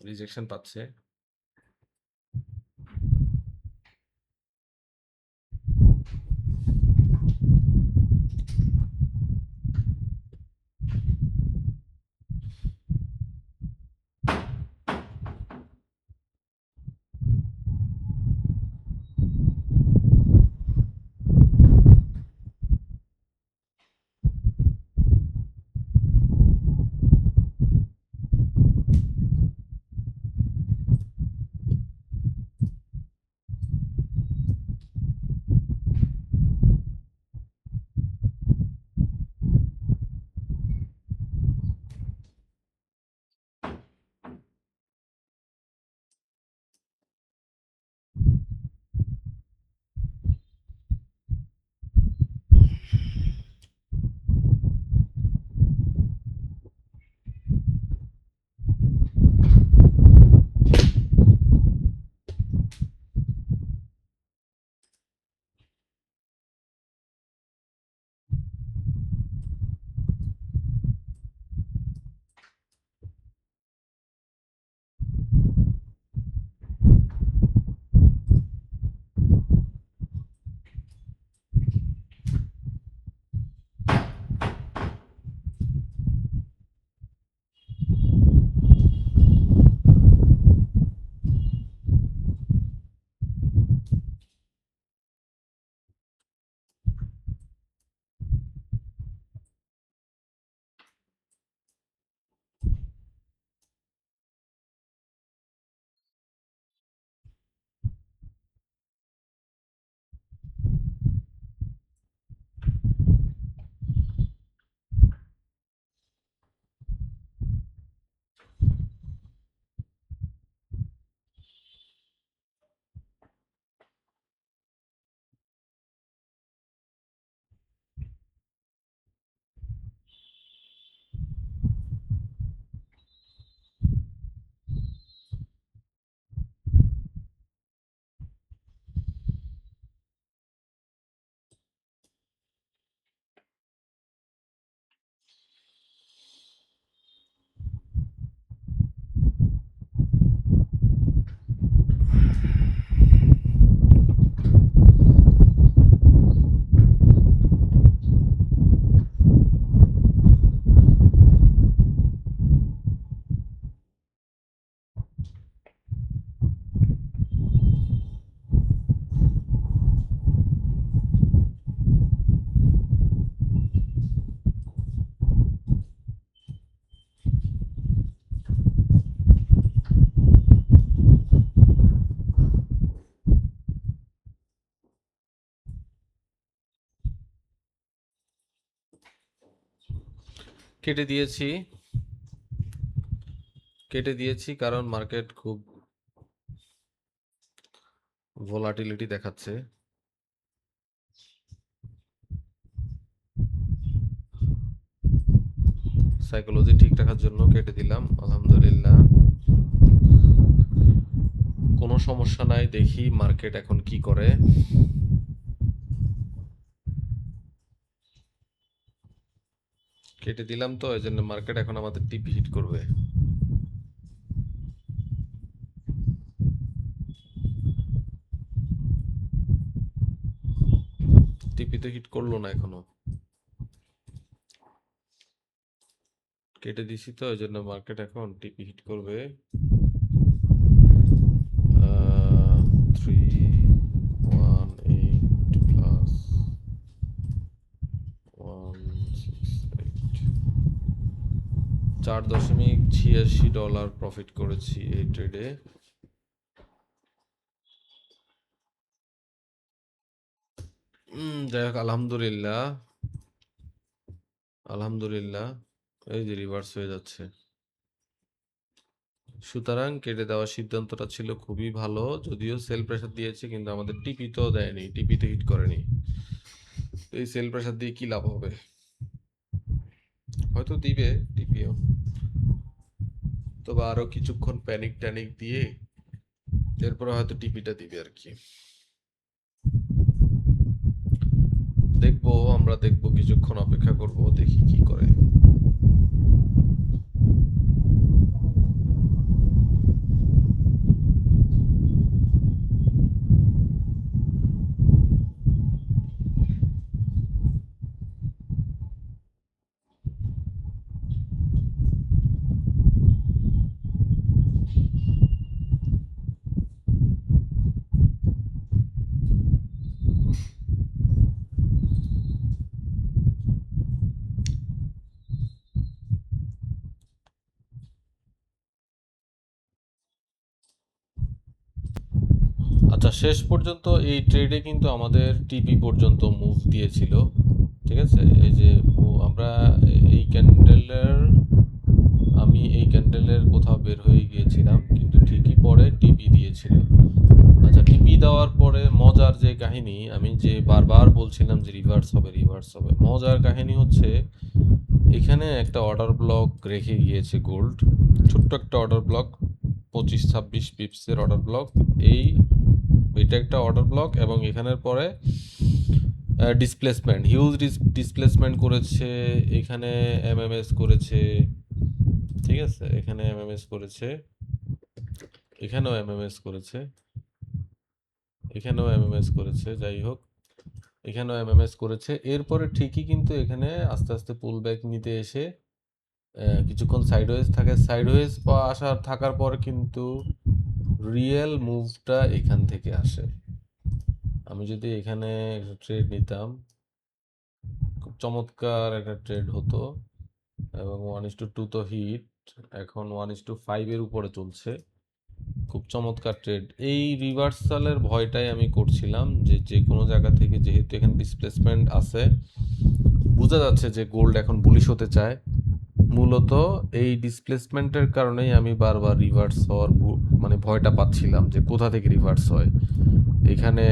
রিজেকশন পাচ্ছে। কেটে দিয়েছি কারণ মার্কেট খুব ভোলাটিলিটি দেখাচ্ছে। সাইকোলজি ঠিক রাখার জন্য কেটে দিলাম, আলহামদুলিল্লাহ কোনো সমস্যা নাই। দেখি মার্কেট এখন কি করে। কেটে দিলাম তো, এই জন্য মার্কেট এখন আমাদের টিপি হিট করবে। টিপি তো হিট করলো না এখনো, কেটে দিছি তো, এই জন্য মার্কেট এখন টিপি হিট করবে। 318 প্লাস 168, $4.86 প্রফিট করেছি এই ট্রেডে। যাই হোক, আলহামদুলিল্লাহ এই যে রিভার্স হয়ে যাচ্ছে। সুতরাং কেটে দেওয়ার সিদ্ধান্তটা ছিল খুবই ভালো, যদিও সেল প্রেসার দিয়েছে কিন্তু আমাদের টিপি তো দেয়নি, টিপিতে হিট করেনি। এই সেল প্রেসার দিয়ে কি লাভ হবে? হয়তো দিবে টিপিও, তবে আরো কিছুক্ষণ প্যানিক ট্যানিক দিয়ে এরপরে হয়তো টিপিটা দিবে আর কি। আমরা দেখবো, কিছুক্ষণ অপেক্ষা করব, দেখি কি করে। আচ্ছা, শেষ পর্যন্ত এই ট্রেডে কিন্তু আমাদের টিপি পর্যন্ত মুভ দিয়েছিল, ঠিক আছে। এই যে আমরা এই ক্যান্ডেলের আমি এই ক্যান্ডেলের কোথাও বের হয়ে গিয়েছিলাম, কিন্তু ঠিকই পরে টিপি দিয়েছিল। আচ্ছা, টিপি দেওয়ার পরে মজার যে কাহিনী, আমি যে বারবার বলছিলাম যে রিভার্স হবে, মজার কাহিনী হচ্ছে এখানে একটা অর্ডার ব্লক রেখে গিয়েছে গোল্ড, ছোট্ট একটা অর্ডার ব্লক, 25-26 পিপসের অর্ডার ব্লক। এটা একটা অর্ডার ব্লক, এবং এখানের পরে ডিসপ্লেসমেন্ট, হিউজ ডিসপ্লেসমেন্ট করেছে। এখানে এমএমএস করেছে, ঠিক আছে, এখানে এমএমএস করেছে, এখানেও এমএমএস করেছে, এখানেও এমএমএস করেছে, যাই হোক এখানেও এমএমএস করেছে। এরপরে ঠিকই কিন্তু এখানে আস্তে আস্তে পুল ব্যাক নিতে এসে কিছুক্ষণ সাইডওয়েজ থাকার পর কিন্তু রিয়েল মুভটা এখান থেকে আসে। আমি যদি এখানে একটা ট্রেড নিতাম, খুব চমৎকার একটা ট্রেড হতো, এবং 1:2 তো হিট, এখন 1:5 এর উপরে চলছে, খুব চমৎকার ট্রেড। এই রিভার্সালের ভয়টাই আমি করছিলাম, যে যে কোনো জায়গা থেকে, যেহেতু এখানে ডিসপ্লেসমেন্ট আছে, বোঝা যাচ্ছে যে গোল্ড এখন বুলিশ হতে চায়। মূলত এই ডিসপ্লেসমেন্টের কারণেই আমি বারবার রিভার্স হওয়ার মানে ভয়টা পাচ্ছিলাম, যে কোথা থেকে রিভার্স হয়। এখানে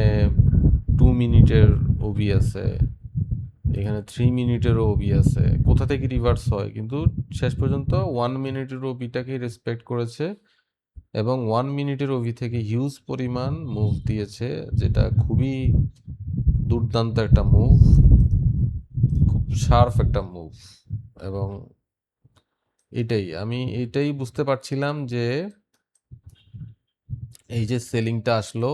2 মিনিটের ওবি আছে, এখানে 3 মিনিটেরও ওবি আছে, কোথা থেকে রিভার্স হয়। কিন্তু শেষ পর্যন্ত 1 মিনিটের ওবিটাকেই রেসপেক্ট করেছে, এবং 1 মিনিটের ওবি থেকে হিউজ পরিমাণ মুভ দিয়েছে, যেটা খুবই দুর্দান্ত একটা মুভ, খুব শার্প একটা মুভ। এবং এটাই বুঝতে পারছিলাম যে এই যে সেলিংটা আসলো,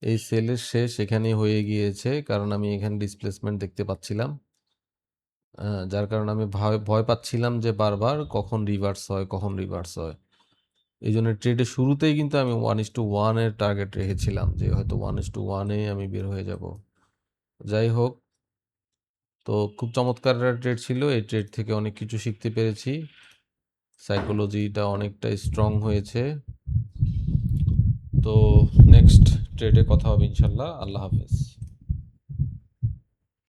এই সেলের শেষ এখানেই হয়ে গিয়েছে, কারণ আমি এখানে ডিসপ্লেসমেন্ট দেখতে পাচ্ছিলাম, যার কারণে আমি ভয় পাচ্ছিলাম যে বারবার কখন রিভার্স হয়। এই জন্য ট্রেডের শুরুতেই কিন্তু আমি 1:1 এর টার্গেট রেখেছিলাম, যে হয়তো 1:1 আমি বের হয়ে যাব। যাই হোক, তো খুব চমৎকার একটা ট্রেড ছিল। এই ট্রেড থেকে অনেক কিছু শিখতে পেরেছি, সাইকোলজিটা অনেকটা স্ট্রং হয়েছে। তো নেক্সট ট্রেডে কথা হবে ইনশাল্লাহ। আল্লাহ হাফেজ।